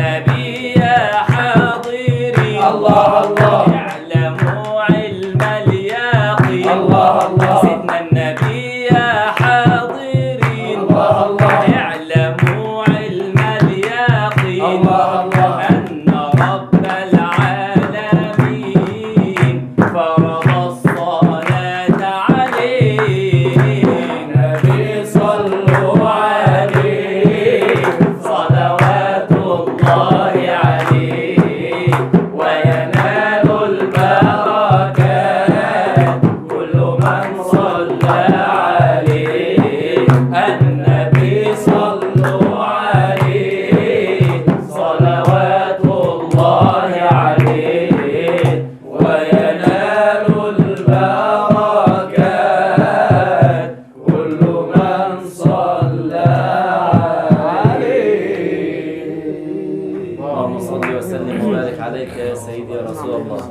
النبي يا حاضرين الله الله اعلموا علم اليقين الله الله سيدنا النبي يا حاضرين الله الله اعلموا علم اليقين الله الله أن رب العالمين فرض الصلاة عليه النبي صلوا عليه صلوات الله عليه وينال البركات كل من صلى عليه النبي صلوا عليه صلوات الله عليه وينال البركات كل من صلى عليه. اللهم صل وسلم وبارك عليك يا سيدي يا رسول الله.